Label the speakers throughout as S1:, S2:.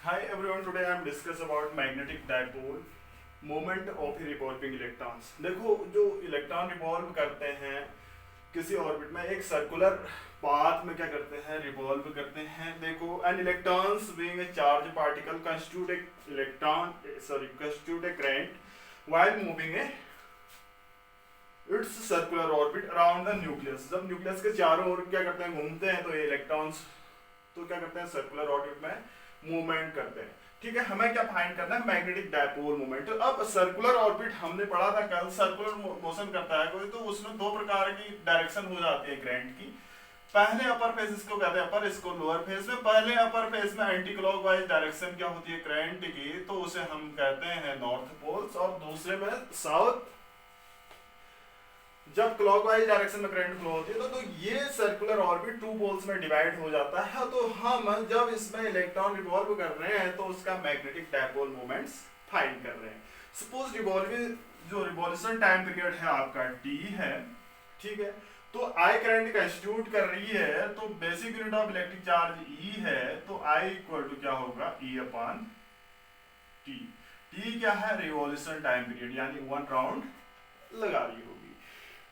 S1: Hi everyone, today I am discuss about magnetic dipole moment of revolving electrons. देखो जो electron revolve करते हैं किसी ऑर्बिट में एक सर्कुलर पाथ में क्या करते हैं रिवॉल्व करते हैं. देखो an electrons being a charge particle constitute a current while moving a its circular orbit around the nucleus. जब न्यूक्लियस के चारों ओर क्या करते हैं घूमते हैं तो ये इलेक्ट्रॉन्स तो क्या करते हैं सर्कुलर ऑर्बिट में मूवमेंट करते हैं. ठीक है, हमें क्या फाइंड करना है मैग्नेटिक डायपोल मोमेंट. तो अब सर्कुलर ऑर्बिट हमने पढ़ा था कल, सर्कुलर मोशन करता है कोई तो उसमें दो प्रकार की डायरेक्शन हो जाती है करंट की. पहले अपर फेज इसको कहते हैं अपर, इसको लोअर फेज में. पहले अपर फेज में एंटी क्लॉकवाइज डायरेक्शन क्या होती है करंट की, तो उसे हम कहते हैं नॉर्थ पोल्स, और दूसरे में साउथ. जब क्लॉकवाइज डायरेक्शन में करंट फ्लो होती है तो ये सर्कुलर ऑर्बिट टू पोल्स में डिवाइड हो जाता है. तो हम जब इसमें इलेक्ट्रॉन रिवॉल्व कर रहे हैं तो उसका मैग्नेटिक डायपोल मोमेंट्स फाइंड कर रहे हैं. सपोज जो रिवॉल्यूशन टाइम पीरियड है आपका टी है, ठीक है, तो आई करंट का इंस्टीट्यूट कर रही है तो basic unit of electric charge E है, तो आई इक्वल टू क्या होगा ई अपॉन टी. टी क्या है रिवॉल्यूशन टाइम पीरियड यानी 1 राउंड लगा रही होगी.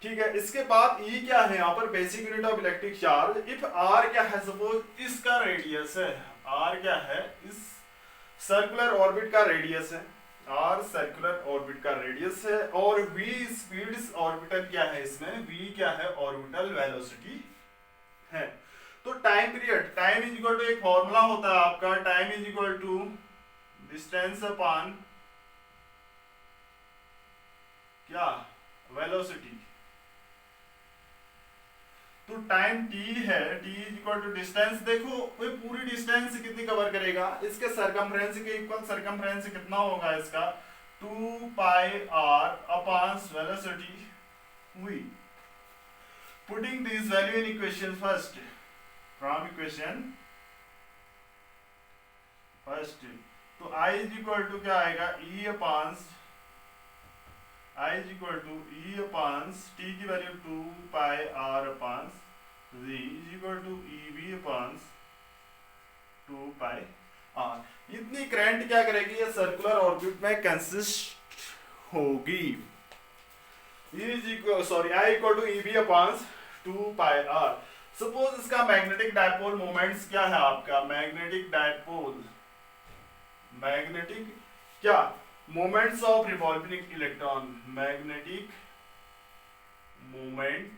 S1: ठीक है, इसके बाद E क्या है यहाँ पर basic unit of electric charge. If R क्या है, सपोज इसका रेडियस है, R क्या है इस सर्कुलर ऑर्बिट का रेडियस है, R सर्कुलर ऑर्बिट का रेडियस है, और V स्पीड ऑर्बिटल क्या है इसमें, V क्या है ऑर्बिटल वेलोसिटी है. तो time period, time is equal to एक फॉर्मूला होता है आपका, time is equal to distance upon क्या वेलोसिटी. तो टाइम t है, t is equal to distance. देखो वो पूरी डिस्टेंस कितनी कवर करेगा, इसके सरकमफ्रेंस के इक्वल सरकमफ्रेंस कितना होगा इसका 2 pi r upon velocity v. Putting this value in equation first, from equation first, तो i इज इक्वल टू क्या आएगा e upon I is equal to E upon T की value 2 pi R upon V is equal to EV upon 2 pi R. इतनी current क्या करेगी ये circular orbit में consist होगी. I equal to EV upon 2 pi R. Suppose इसका magnetic dipole moments क्या है आपका, मैग्नेटिक डायपोल मैग्नेटिक क्या moments of revolving electron, magnetic moment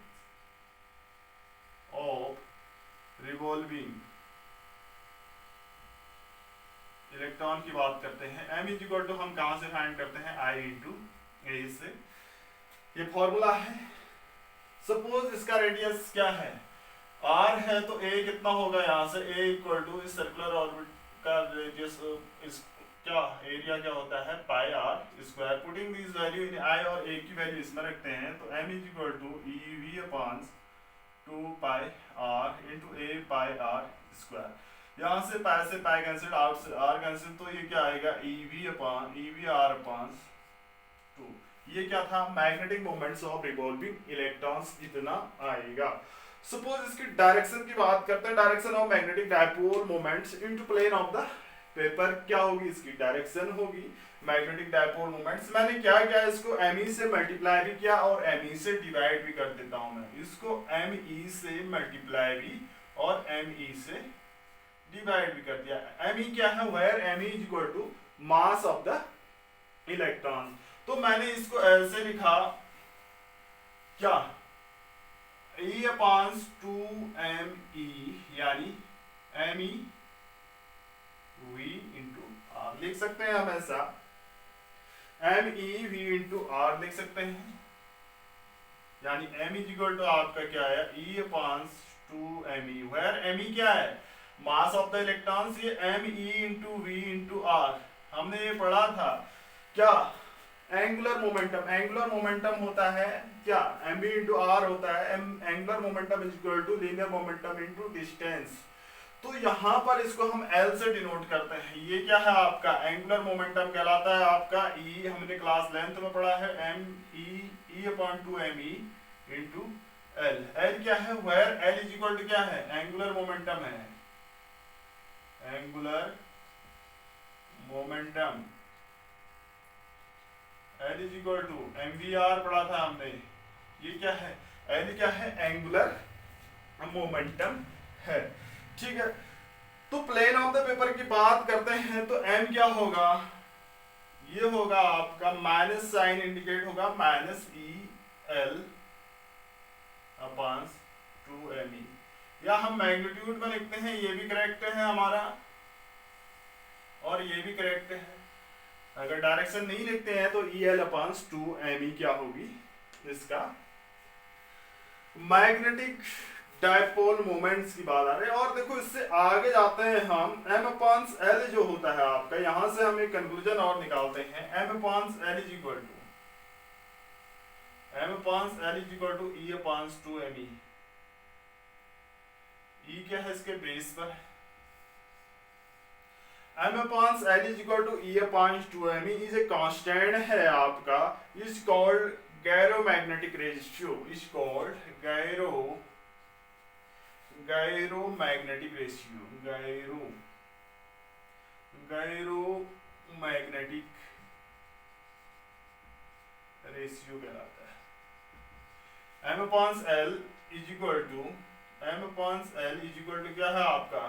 S1: of revolving electron की बात करते हैं. m इज इक्वल टू हम कहां से फाइंड करते हैं I इंटू ए से, ये फॉर्मूला है. सपोज इसका रेडियस क्या है r है, तो a कितना होगा यहां से, a इक्वल टू इस सर्कुलर ऑर्बिट का रेडियस इस क्या एरिया क्या होता है pi r square. Putting this value in i और a की वैल्यू इसमें रखते हैं तो m is equal to ev upon 2 pi r into a pi r square. यहाँ से पाई कैंसिल, आउट से r कैंसिल, तो ये क्या आएगा ev r अपॉन 2. ये क्या था magnetic moments of revolving electrons इतना आएगा. सपोज इसकी डायरेक्शन की बात करते हैं, direction of magnetic dipole moments into plane of the paper क्या होगी, इसकी डायरेक्शन होगी मैग्नेटिक डायपोल मोमेंट्स. मैंने क्या किया इसको me से मल्टीप्लाई भी किया और me से डिवाइड भी कर देता हूं मैं, इसको me से मल्टीप्लाई भी और me से डिवाइड भी कर दिया. me क्या है, where me is equal to mass of the electron. तो मैंने इसको ऐसे लिखा क्या e अपॉन 2me यानी me v इंटू आर लिख सकते हैं हम ऐसा, m e v into r लिख सकते हैं, यानी m इज इक्वल टू आपका क्या है e upon 2me, where me क्या है मास ऑफ द इलेक्ट्रॉन्स, ये m e into v into r. हमने ये पढ़ा था क्या एंगुलर मोमेंटम, एंगुलर मोमेंटम होता है क्या mv इंटू आर होता है, angular momentum is equal to linear momentum into distance. तो यहाँ पर इसको हम L से डिनोट करते हैं. ये क्या है आपका एंगुलर मोमेंटम कहलाता है आपका E, हमने क्लास लेंथ में पढ़ा है m e upon 2me into L. L क्या है, where L is equal to क्या है एंगुलर मोमेंटम है, angular momentum, L is equal to MVR पढ़ा था हमने, ये क्या है, L क्या है, एंगुलर मोमेंटम है। ठीक है, तो प्लेन ऑफ द पेपर की बात करते हैं तो M क्या होगा, ये होगा आपका माइनस साइन इंडिकेट होगा -EL अपॉन 2ME, या हम मैग्नीट्यूड में लिखते हैं, ये भी करेक्ट है हमारा और ये भी करेक्ट है। अगर डायरेक्शन नहीं लिखते हैं तो EL अपॉन 2ME क्या होगी इसका मैग्नेटिक डायपोल मोमेंट्स की बात आ रही है। और देखो इससे आगे जाते हैं हम, M अपॉन L जो होता है आपका, यहां से हम एक कंक्लूजन और निकालते हैं, M upon L is equal to E upon 2ME। E क्या है इसके बेस पर, M upon L is equal to E upon 2ME is a constant है आपका, is called gyromagnetic ratio, is called gyromagnetic ratio, gyromagnetic ratio कहलाता है। M upon L is equal to क्या है आपका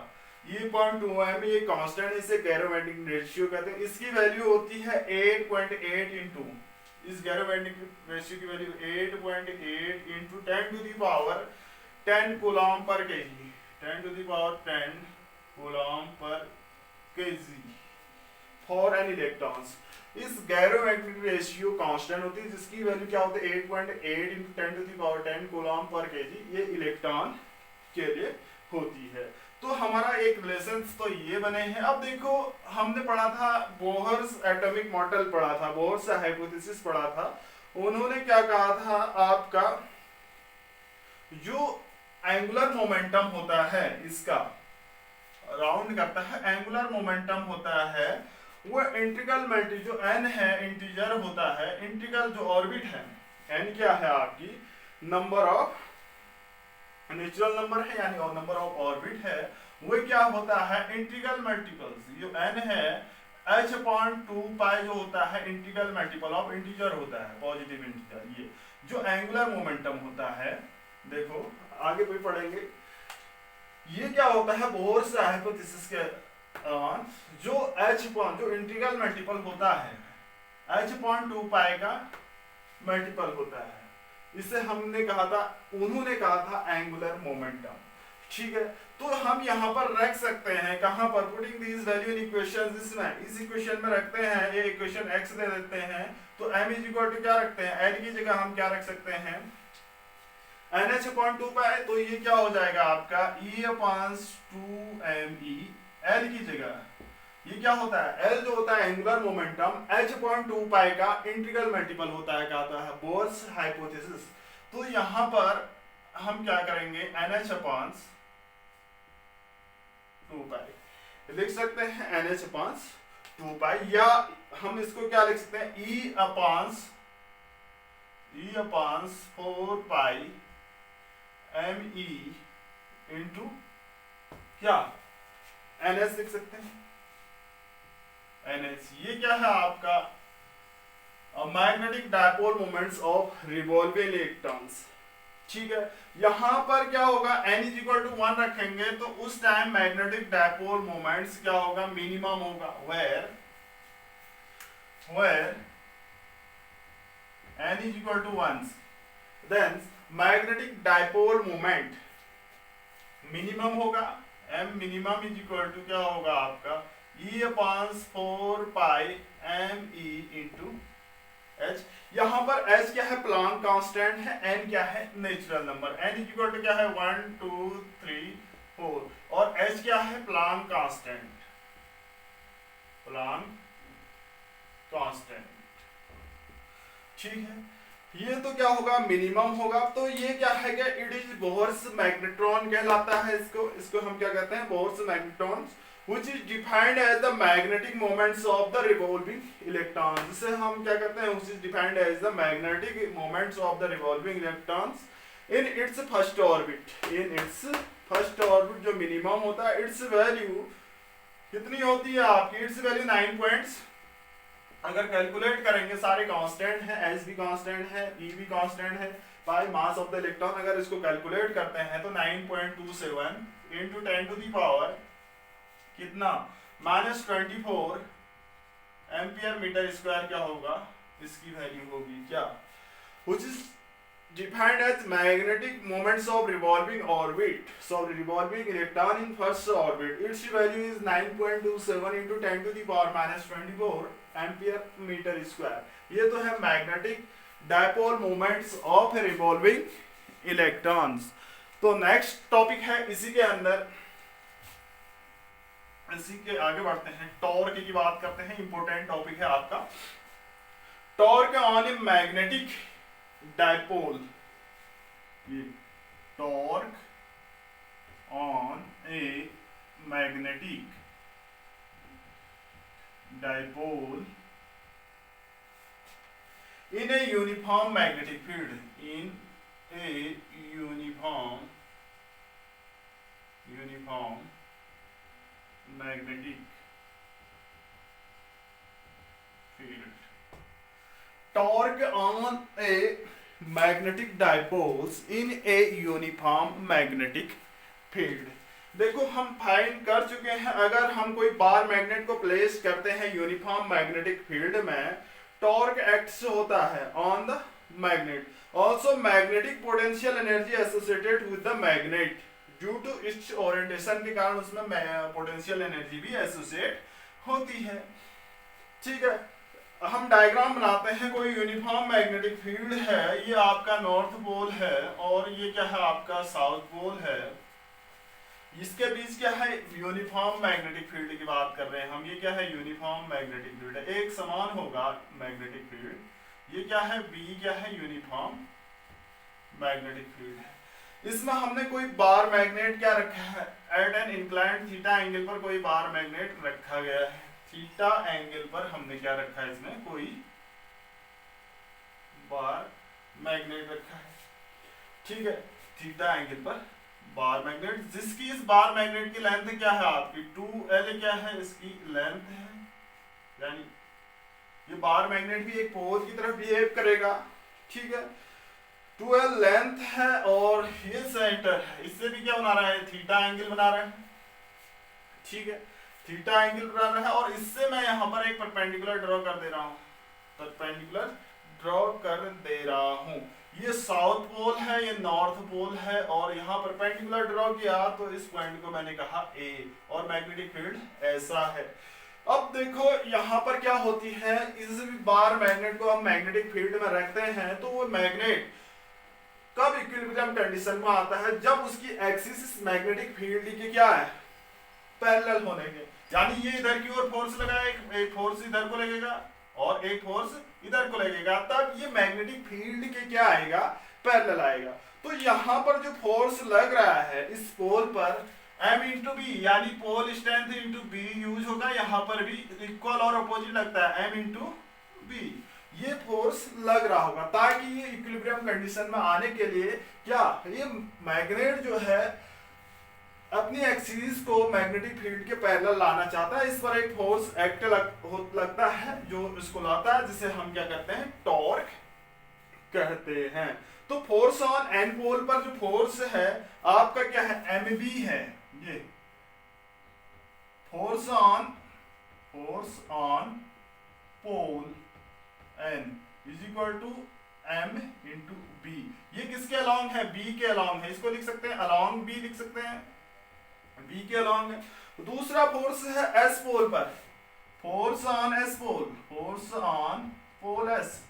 S1: E.2M, ये कांस्टेंट, इसे गैरोमैग्नेटिक रेशियो कहते हैं। इसकी वैल्यू होती है 8.8 इंटू, इस गैरोमैग्नेटिक रेशियो की value 8.8 into 10 to the power 10 coulomb per kg, 10 to the power 10 coulomb per kg for an electrons. इस गैरोमैग्नेटिक रेशियो कांस्टेंट होती है जिसकी वैल्यू क्या होती है 8.8 into 10 to the power 10 coulomb per kg, ये इलेक्ट्रॉन के लिए होती है। तो हमारा एक रिलेशन तो ये बने हैं। अब देखो हमने पढ़ा था बोहर्स एटॉमिक मॉडल पढ़ा था, बोहर्स हाइपोथेसिस पढ़ा था। उन्होंने क्या कहा था आपका, जो एंगुलर मोमेंटम होता है इसका राउंड करता है, एंगुलर मोमेंटम होता है वो इंटीग्रल मल्टी जो n है इंटीजर होता है, इंटीग्रल जो ऑर्बिट है n क्या है आपकी नंबर ऑफ नेचुरल नंबर है यानी और नंबर ऑफ ऑर्बिट है, वो क्या होता है इंटीग्रल मल्टीपल्स, जो n है h/2π जो होता है इंटीग्रल मल्टीपल ऑफ इंटीजर होता है, पॉजिटिव इंटीजर। ये जो एंगुलर मोमेंटम होता है, देखो आगे भी पढ़ेंगे, ये क्या होता है बोहर्स हाइपोथेसिस के जो जो इंटीग्रल मल्टीपल होता है h/2π का मल्टीपल होता है, इसे हमने कहा था, उन्होंने कहा था एंगुलर मोमेंटम। ठीक है, तो हम यहाँ पर रख सकते हैं कहाँ पर, putting this value in equations, इसमें इस इक्वेशन में रखते हैं, ये इक्वेशन x दे देते हैं, तो m इज इक्वल टू क्या रखते हैं, l की जगह हम क्या रख सकते हैं nh/2π, तो ये क्या हो जाएगा आपका E/2ME, l की जगह ये क्या होता है, L जो होता है एंगुलर मोमेंटम h/2π का इंटीग्रल मल्टीपल होता है, कहता है बोहर्स हाइपोथेसिस। तो यहाँ पर हम क्या करेंगे nh/2π लिख सकते हैं, nh/2π, या हम इसको क्या लिख सकते हैं E/4π ME इंटू क्या ns लिख सकते हैं ns। ये क्या है आपका magnetic dipole moments of revolving electrons. ठीक है, यहां पर क्या होगा n इज इक्वल टू 1 रखेंगे तो उस टाइम मैग्नेटिक डायपोल मोमेंट्स क्या होगा, मिनिमम होगा, where n is equal to 1, then magnetic dipole moment minimum होगा, m minimum is equal to क्या होगा आपका E/4π ME इंटू h। यहाँ पर h क्या है, प्लांक कांस्टेंट है, n क्या है, natural number, n is equal to क्या है 1 2 3 4, और h क्या है, प्लांक कांस्टेंट, ठीक है। ये तो क्या होगा मिनिमम होगा, तो ये क्या है कि इट इज बोहर्स मैग्नेट्रॉन कहलाता है, इसको हम क्या कहते हैं Bohr's magnetron, which is defined as the magnetic moments of the revolving electrons, जिसे हम क्या कहते हैं, which is defined as the magnetic moments of the revolving electrons in its first orbit, जो मिनिमम होता है its value कितनी होती है आपकी, इट्स वैल्यू 9 पॉइंट्स। अगर कैलकुलेट करेंगे सारे कांस्टेंट है, एस भी कांस्टेंट है, ई भी कांस्टेंट है, by mass of the electron अगर इसको कैलकुलेट करते हैं तो 9.27 इंटू 10 टू द पावर कितना -24 एम्पियर मीटर स्क्वायर क्या होगा, इसकी वैल्यू होगी क्या, which is defined as magnetic moments of revolving orbit. So revolving electron in first orbit, its value is 9.27 into 10 to the power -24 ampere meter square. ये तो है magnetic dipole moments of revolving electrons. तो next topic है इसी के अंदर, इसी के आगे बढ़ते हैं, टॉर्क की बात करते हैं। इंपॉर्टेंट टॉपिक है आपका torque on a magnetic dipole. ये torque on a magnetic dipole in a uniform magnetic field, in a uniform magnetic field. Torque on a magnetic dipoles in a uniform magnetic field. देखो हम find कर चुके हैं, अगर हम कोई bar magnet को प्लेस करते हैं यूनिफॉर्म मैग्नेटिक फील्ड में, टॉर्क एक्ट्स होता है on the magnet. Also magnetic potential energy associated with the magnet due to its orientation के कारण उसमें पोटेंशियल एनर्जी भी एसोसिएट होती है। ठीक है, हम डायग्राम बनाते हैं। कोई यूनिफॉर्म मैग्नेटिक फील्ड है, ये आपका नॉर्थ पोल है और ये क्या है आपका साउथ पोल है। इसके बीच क्या है, यूनिफॉर्म मैग्नेटिक फील्ड की बात कर रहे हैं हम। ये क्या है, यूनिफॉर्म मैग्नेटिक फील्ड है, एक समान होगा मैग्नेटिक फील्ड। ये क्या है, बी क्या है, यूनिफॉर्म मैग्नेटिक फील्ड है। इसमें हमने कोई बार मैग्नेट क्या रखा है, at an inclined theta angle पर कोई बार मैग्नेट रखा गया है। थीटा एंगल पर हमने क्या रखा है, इसमें कोई बार मैग्नेट रखा है। ठीक है, थीटा एंगल पर बार मैग्नेट, जिसकी इस बार मैग्नेट की लेंथ क्या है आपकी 2L क्या है, इसकी लेंथ है। यानी ये बार मैग्नेट भी एक पोल की तरफ बिहेव करेगा। ठीक है, 2L लेंथ है और ये सेंटर है, इससे भी क्या बना रहा है, थीटा एंगल बना रहा है। ठीक है, थीटा एंगल बना रहा है और इससे मैं यहाँ पर एक परपेंडिकुलर ड्रॉ कर दे रहा हूँ, परपेंडिकुलर ड्रॉ कर दे रहा हूँ। ये साउथ पोल है, ये नॉर्थ पोल है और यहाँ परपेंडिकुलर ड्रॉ किया तो इस पॉइंट को मैंने कहा A और मैग्नेटिक फील्ड ऐसा है। अब देखो यहाँ पर क्या होती है, इस बार मैग्नेट को हम मैग्नेटिक फील्ड में रखते हैं तो वो मैग्नेट कब इक्विलिब्रियम कंडीशन में आता है, जब उसकी एक्सिस मैग्नेटिक फील्ड की क्या है, पैरेलल होने के। यानी ये इधर की ओर फोर्स लगाएगा, एक फोर्स इधर को लगेगा और एक फोर्स इधर को लगेगा, तब ये मैग्नेटिक फील्ड के क्या आएगा, पैरेलल आएगा। तो यहाँ पर जो फोर्स लग रहा है इस पोल पर M इंटू बी, यानी pole strength into b use होगा। यहाँ पर भी इक्वल और अपोजिट लगता है, M इंटू बी। ये फोर्स लग रहा होगा ताकि ये इक्विलिब्रियम कंडीशन में आने के लिए क्या, ये मैग्नेट जो है अपनी एक्सिस को मैग्नेटिक फील्ड के पैरेलल लाना चाहता है। इस पर एक फोर्स एक्ट लगता है जो इसको लाता है, जिसे हम क्या कहते हैं, टॉर्क कहते हैं। तो फोर्स ऑन एन पोल पर जो फोर्स है आपका क्या है, mb है। ये force on pole n is equal to m into b. ये किसके अलॉन्ग है, b के अलॉन्ग है। इसको लिख सकते हैं अलॉन्ग b, लिख सकते हैं बी के अलॉन्ग है। दूसरा फोर्स है एस पोल पर, force on s pole, force on pole s.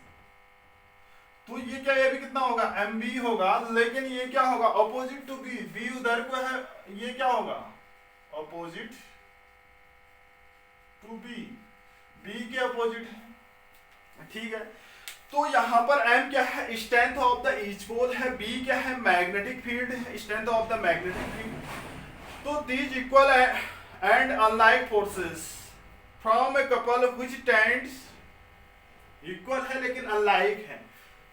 S1: तो ये क्या, ये भी कितना होगा, एम बी होगा, लेकिन ये क्या होगा, अपोजिट टू बी। बी उधर को है, ये क्या होगा, अपोजिट टू बी, बी के अपोजिट है। ठीक है, तो यहां पर एम क्या है, strength of the each pole है, बी क्या है, मैग्नेटिक फील्ड है, strength of the magnetic field. तो these equal and unlike forces from a couple which tends, equal है लेकिन unlike है।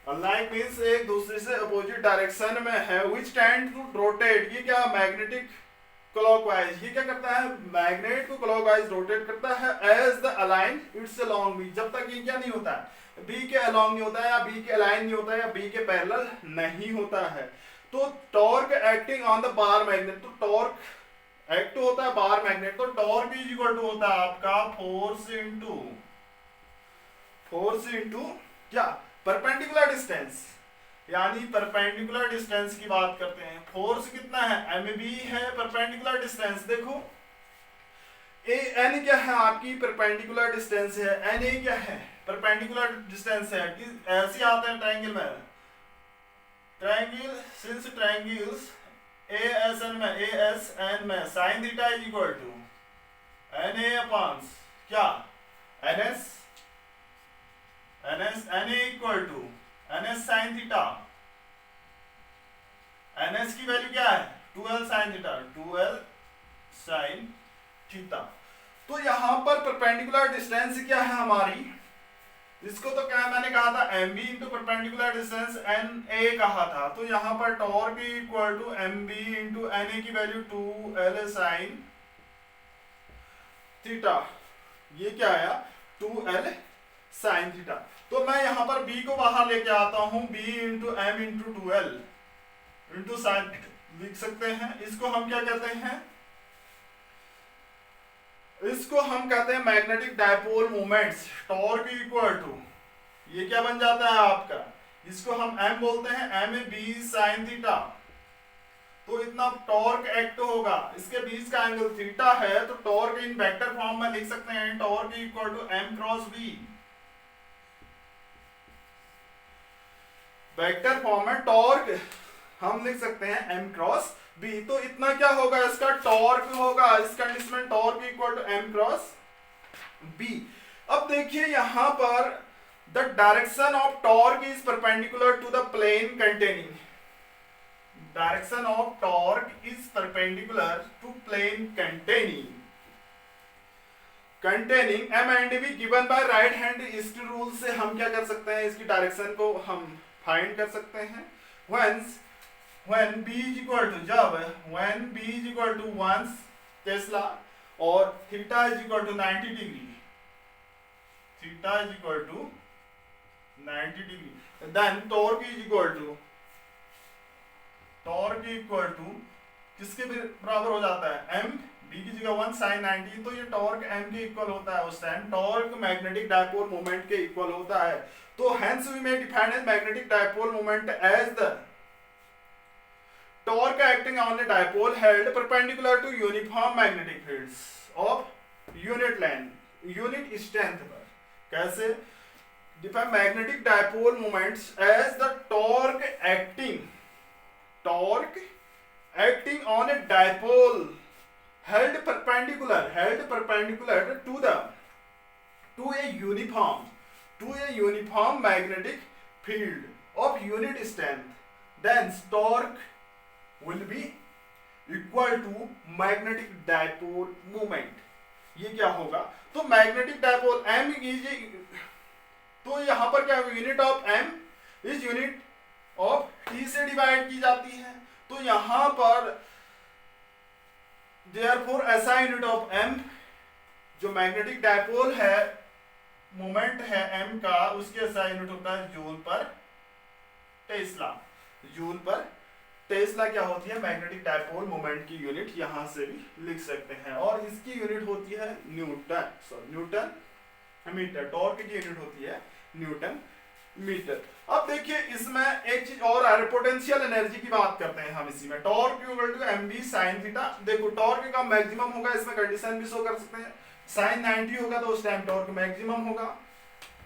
S1: unlike means एक दूसरे से opposite direction में है, which tend to rotate। ये क्या, मैग्नेटिक क्लॉकवाइज। ये क्या करता है, मैग्नेट को क्लॉक क्लॉकवाइज रोटेट करता है as the align its along b, जब तक ये क्या नहीं होता है, बी के अलोंग नहीं होता है, या बी के अलाइन नहीं होता है, या बी के पैरेलल नहीं होता है। तो torque acting on the bar magnet, तो टॉर्क एक्ट होता है बार मैग्नेट, तो टॉर्क इज इक्वल टू होता है आपका फोर्स इंटू क्या, परपेंडिकुलर डिस्टेंस, यानी परपेंडिकुलर डिस्टेंस की बात करते हैं। फोर्स कितना है, mb है परपेंडिकुलर डिस्टेंस, देखो एन क्या है आपकी परपेंडिकुलर डिस्टेंस है, एन ए क्या है परपेंडिकुलर डिस्टेंस है। ऐसे आता है ट्रायंगल में, ट्रायंगल सिंस ट्रायंगल्स ASN में sine theta is equal to NA upon क्या NS NA equal to NS sine theta, NS की वैल्यू क्या है 2L sine theta, 2L sine theta. तो यहां पर परपेंडिकुलर डिस्टेंस क्या है हमारी, इसको तो क्या मैंने कहा था mb into perpendicular distance NA कहा था, तो यहां पर torque equal to mb into NA की वैल्यू 2L साइन थीटा, ये क्या आया 2L साइन थीटा। तो मैं यहां पर b को बाहर लेके आता हूं, b into m into 2L into sine लिख सकते हैं। इसको हम क्या कहते हैं, इसको हम कहते हैं magnetic dipole moments, torque equal to ये क्या बन जाता है आपका, इसको हम m बोलते हैं, m b साइन थीटा। तो इतना टॉर्क एक्ट होगा, इसके बीच का एंगल थीटा है, तो टॉर्क इन वेक्टर फॉर्म में लिख सकते हैं, torque equal to m cross b, vector form में टॉर्क हम लिख सकते हैं m क्रॉस b। तो इतना क्या होगा, इसका टॉर्क होगा, इस कंडीशन में torque equal to m cross b। अब देखिए यहां पर the direction of torque is perpendicular to the plane containing, direction of torque is perpendicular to plane containing m and b given by right hand east rule से हम क्या कर सकते हैं, इसकी डायरेक्शन को हम फाइंड कर सकते हैं। when b is equal to, जब when b is equal to 1 Tesla और theta is equal to 90 degree, theta is equal to 90 degree, then torque is equal to किसके बराबर हो जाता है, m b की जगह 1 sin 90, तो ये टॉर्क m के इक्वल होता है, उस time torque magnetic dipole moment के इक्वल होता है। तो hence we may define as magnetic dipole moment as the torque acting on a dipole held perpendicular to uniform magnetic fields of unit length unit strength पर। कैसे define magnetic dipole moments as the torque acting on a dipole held perpendicular to a uniform magnetic field of unit strength, then torque will be equal to magnetic dipole moment। ये क्या होगा, तो magnetic dipole m is, तो यहां पर क्या होगा, unit of m is unit of t से डिवाइड की जाती है, तो यहां पर देयरफॉर ऐसा यूनिट ऑफ m जो मैग्नेटिक डायपोल है मोमेंट है m का, उसके ऐसा यूनिट होता है जूल पर टेस्ला। जूल पर टेस्ला क्या होती है, मैग्नेटिक डायपोल मोमेंट की यूनिट यहां से भी लिख सकते हैं, और इसकी यूनिट होती है न्यूटन मीटर, टॉर्क की यूनिट होती है न्यूटन मीटर। अब देखिए इसमें एक चीज और है, पोटेंशियल एनर्जी की बात करते हैं हम इसी में, torque equal to mb sin theta. देखो टॉर्क का मैक्सिमम होगा, इसमें कंडीशन भी शो कर सकते हैं, sin 90 होगा तो उस टाइम टॉर्क मैक्सिमम होगा।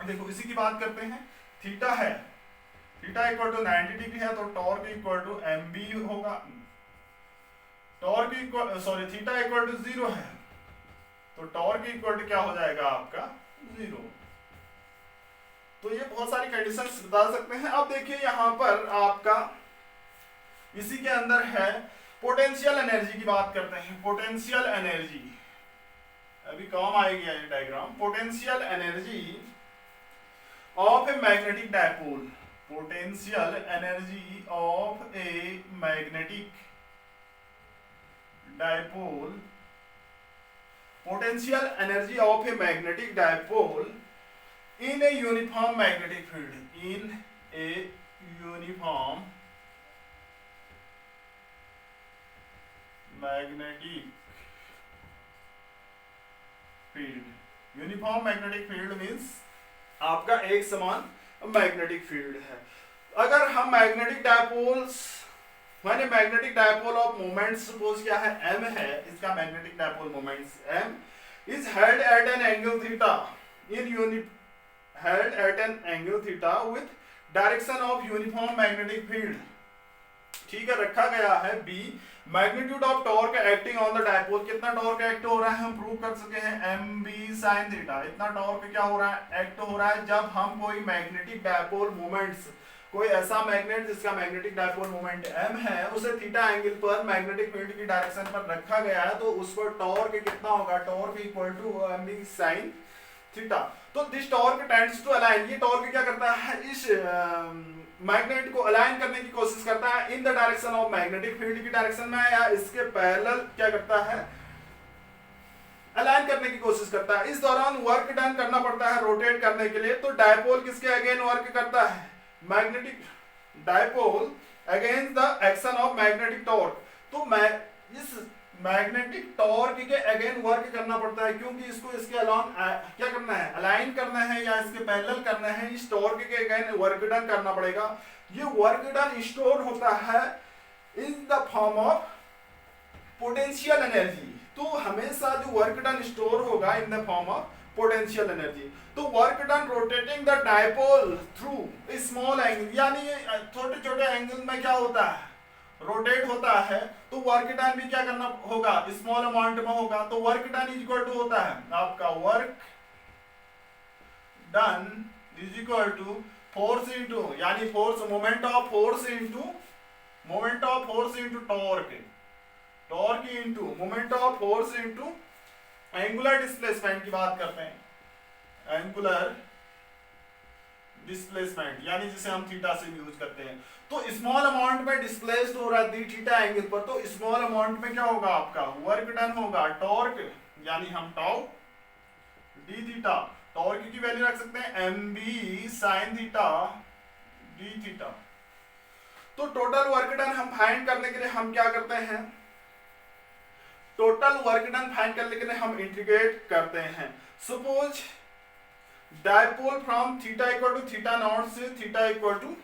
S1: देखो इसी की बात करते हैं, थीटा है, थीटा इक्वल टू 90 डिग्री है, तो टॉर्क इक्वल टू mb होगा, torque equal theta equal to 0 है, तो टॉर्क इक्वल टू क्या हो जाएगा आपका 0। तो ये बहुत सारी कंडीशंस बता सकते हैं। अब देखिए यहां पर आपका इसी के अंदर है पोटेंशियल एनर्जी की बात करते हैं। पोटेंशियल एनर्जी अभी काम आएगी ये diagram, potential energy of A magnetic dipole, potential energy of A magnetic dipole, potential energy of a magnetic dipole in a uniform magnetic field. In a uniform magnetic field. Uniform magnetic field means आपका एक समान magnetic field है. अगर हम magnetic dipoles माने magnetic dipole of moments suppose क्या है m है, इसका magnetic dipole moments m is held at an angle theta in held at an angle theta with direction of uniform magnetic field. ठीक है, रखा गया है b magnitude of torque acting on the dipole. कितना torque act हो रहा है हम प्रूव कर सके हैं mb sin थीटा. इतना टॉर्क क्या हो रहा है एक्ट हो रहा है जब हम कोई मैग्नेटिक डायपोल मोमेंट्स कोई ऐसा मैग्नेट जिसका मैग्नेटिक डायपोल मोमेंट m है उसे थीटा एंगल पर मैग्नेटिक फील्ड की डायरेक्शन पर रखा गया है तो उस पर टॉर्क कितना होगा torque equal to mb sin theta. तो this torque tends to align. ये टॉर्क क्या करता है इस मैग्नेट को अलाइन करने की कोशिश करता है in the direction of magnetic field की डायरेक्शन में या इसके पैरेलल क्या करता है अलाइन करने की कोशिश करता है. इस दौरान वर्क डन करना पड़ता है रोटेट करने के लिए. तो डायपोल किसके अगेन वर्क करता है magnetic dipole against the action of magnetic torque. तो इस मैग्नेटिक टॉर्क के अगेन वर्क करना पड़ता है क्योंकि इसको इसके अलोंग क्या करना है अलाइन करना है या इसके पैरेलल करना है. इस टॉर्क के अगेन वर्क डन करना पड़ेगा. ये वर्क डन स्टोर होता है in the form of potential energy. तो हमेशा जो वर्क डन स्टोर होगा in the form of potential energy. तो work done rotating the dipole through small angle यानी छोटे छोटे एंगल में क्या होता है रोटेट होता है. तो वर्क डन भी क्या करना होगा स्मॉल अमाउंट में होगा. तो work done is equal to होता है आपका work done is equal to force into यानी force moment of force into torque into moment of force into angular displacement की बात करते हैं. एंगुलर डिस्प्लेसमेंट यानी जिसे हम थीटा से यूज करते हैं. तो स्मॉल अमाउंट में डिस्प्लेस्ड हो रहा है डी थीटा एंगल पर. तो स्मॉल अमाउंट में क्या होगा आपका वर्क डन होगा टॉर्क यानी हम टाउ डी थीटा टॉर्क की वैल्यू रख सकते हैं mb sin theta d theta. तो टोटल वर्क डन हम फाइंड करने के लिए हम क्या करते हैं टोटल वर्क डन फाइंड करने के लिए हम इंटीग्रेट करते हैं. Suppose dipole from theta equal to theta not से थीटा इक्वल टू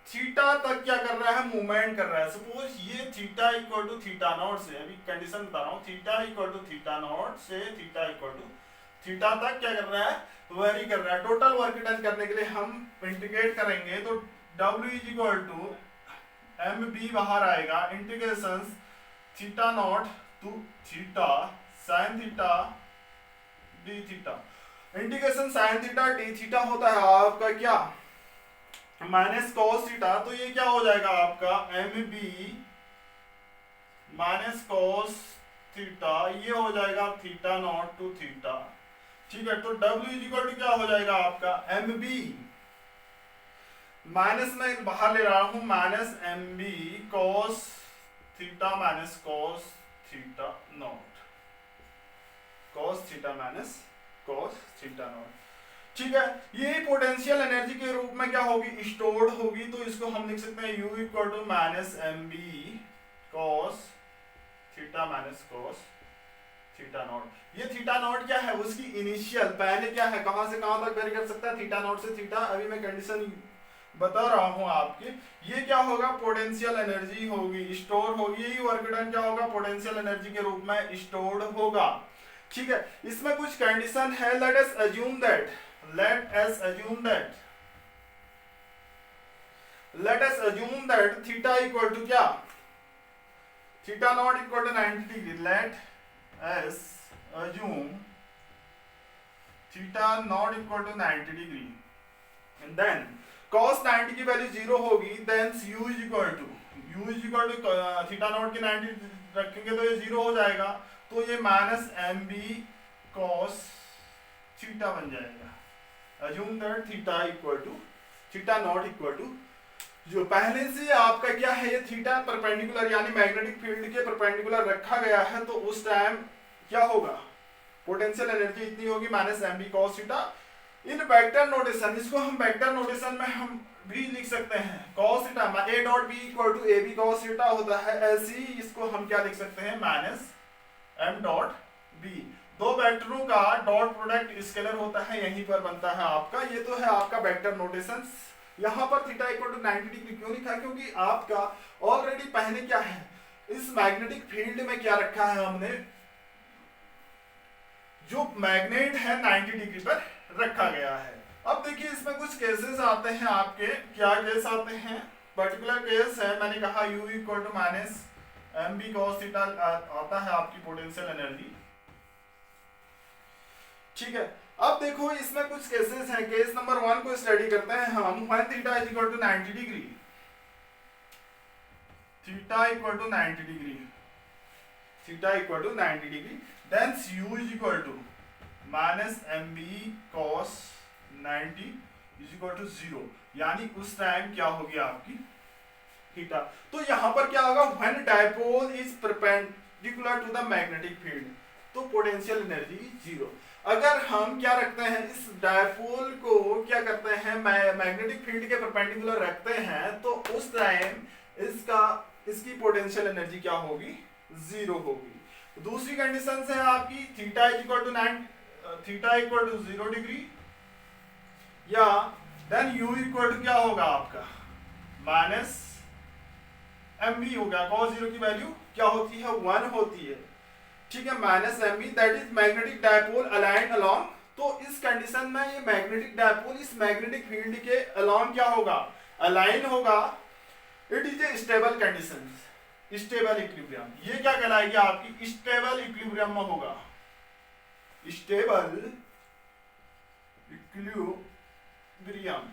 S1: थीटा तक क्या कर रहा है मूवमेंट कर रहा है. सपोज ये theta equal to theta not से अभी कंडीशन बता रहा हूं theta equal to theta not से थीटा इक्वल टू थीटा तक क्या कर रहा है वेरी कर रहा है. टोटल वर्क डन करने के लिए हम इंटीग्रेट करेंगे तो w is equal to mb बाहर आएगा integration theta not to theta sine theta d theta. Integration sine theta d theta होता है आपका क्या माइनस कॉस थीटा. तो ये क्या हो जाएगा आपका mb माइनस कॉस थीटा ये हो जाएगा थीटा नॉट टू थीटा. ठीक है, तो w इज इक्वल टू क्या हो जाएगा आपका mb माइनस में बाहर ले रहा हूं minus mb cos theta minus cos theta not cos theta minus cos theta not. ठीक है, ये पोटेंशियल एनर्जी के रूप में क्या होगी स्टोर्ड होगी. तो इसको हम लिख सकते हैं u equal to minus mb cos theta minus cos theta not. ये थीटा नॉट क्या है उसकी इनिशियल पहले क्या है कहां से कहां तक वेरी कर सकता है थीटा नॉट से थीटा. अभी मैं कंडीशन बता रहा हूं आपके. ये क्या होगा पोटेंशियल एनर्जी होगी स्टोर होगी. यही वर्क डन क्या होगा पोटेंशियल एनर्जी के रूप में स्टोर्ड होगा. ठीक है, इसमें कुछ कंडीशन है. Let us assume that theta equal to क्या theta not equal to 90 degree. Let us assume theta not equal to 90 degree and then cos 90 की वैल्यू 0 होगी. Then u is equal to theta not के 90 रखेंगे तो ये 0 हो जाएगा. तो ये माइनस mb cos थीटा बन जाएगा. Assume that theta equal to theta not equal to जो पहले से आपका क्या है ये थीटा परपेंडिकुलर यानी मैग्नेटिक फील्ड के परपेंडिकुलर रखा गया है. तो उस टाइम क्या होगा, पोटेंशियल एनर्जी इतनी होगी minus M b cos theta. In vector notation, इसको हम वेक्टर नोटेशन में हम भी लिख सकते हैं, cos theta a dot b equal to a b cos theta होता है, ऐसे ही इसको हम क्या लिख सकते हैं, माइनस एम डॉट बी। दो वेक्टरों का डॉट प्रोडक्ट स्केलर होता है, यहीं पर बनता है आपका, ये तो है आपका वेक्टर नोटेशन। यहाँ पर थीटा इक्वल टू 90 डिग्री क्यों लिखा, क्योंकि आपका ऑलरेडी पहले क्या है, इस मैग्नेटिक फील्ड में क्या रखा है हमने, जो मैग्नेट है 90 डिग्री पर रखा गया है। अब देखिए इसमें कुछ केसेस आते हैं आपके, क्या केस आते हैं, पर्टिकुलर केस है, मैंने कहा u equal to minus M b cos theta आता है आपकी पोटेंशियल एनर्जी, ठीक है। अब देखो इसमें कुछ केसेस हैं, केस नंबर 1 को स्टडी करते हैं हम, when theta is equal to 90 degree, theta equal to 90 degree, theta equal to 90 degree, then u is equal to minus M b cos 90 is equal to 0, यानी उस टाइम क्या होगी आपकी थीटा। तो यहां पर क्या होगा, when dipole is perpendicular to the magnetic field, तो पोटेंशियल एनर्जी 0। अगर हम क्या रखते हैं, इस डायपोल को क्या करते हैं, मैग्नेटिक फील्ड के परपेंडिकुलर रखते हैं, तो उस टाइम इसकी पोटेंशियल एनर्जी क्या होगी, 0 होगी। दूसरी कंडीशन है आपकी theta is equal to 0 degree, या देन u इक्वल टू क्या होगा आपका माइनस एम बी होगा, cos 0 की वैल्यू क्या होती है, 1 होती है, ठीक है, minus M B, that is magnetic dipole aligned along. तो इस कंडीशन में ये मैग्नेटिक डायपोल इस मैग्नेटिक फील्ड के अलोंग क्या होगा, अलाइन होगा, it is a stable condition, stable equilibrium, ये क्या कहलाएगी आपकी स्टेबल इक्विलिब्रियम में होगा, स्टेबल इक्विलिब्रियम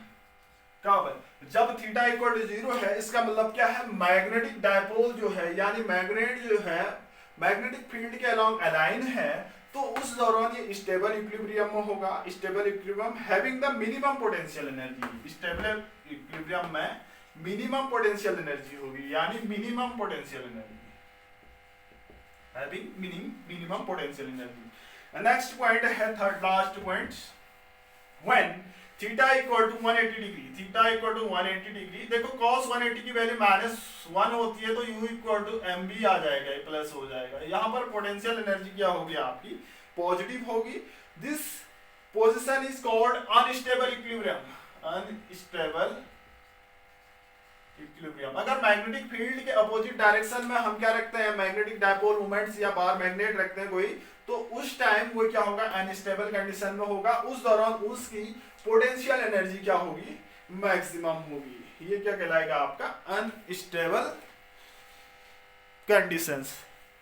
S1: कब, जब थीटा इक्वल टू 0 है, इसका मतलब क्या है, मैग्नेटिक डायपोल जो है, यानी मैग्नेट जो है मैग्नेटिक फील्ड के अलोंग अलाइन है, तो उस दौरान ये स्टेबल इक्विलिब्रियम में होगा, stable equilibrium having the minimum potential energy, stable equilibrium में मिनिमम पोटेंशियल एनर्जी होगी, यानी minimum potential energy, having minimum potential energy. Next point है third last point, when theta equal to 180 degree, theta equal to 180 degree, देखो cos 180 की value -1 होती है, तो u equal to M B आ जाएगा, प्लस हो जाएगा, यहाँ पर पोटेंशियल एनर्जी क्या होगी आपकी, पॉजिटिव होगी। This position is called unstable equilibrium, unstable equilibrium. अगर मैग्नेटिक फील्ड के अपोजिट डायरेक्शन में हम क्या रखते हैं, मैग्नेटिक डायपोल मोमेंट्स या बार मैग्नेट रखते हैं कोई, तो उस टाइम वो क्या होगा, अनस्टेबल कंडीशन में होगा, उस दौरान उसकी पोटेंशियल एनर्जी क्या होगी, मैक्सिमम होगी, ये क्या कहलाएगा आपका अनस्टेबल कंडीशंस।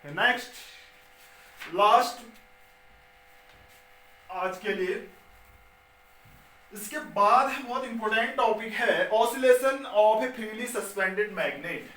S1: नेक्स्ट लास्ट आज के लिए, इसके बाद बहुत इंपॉर्टेंट टॉपिक है oscillation of A freely suspended magnet.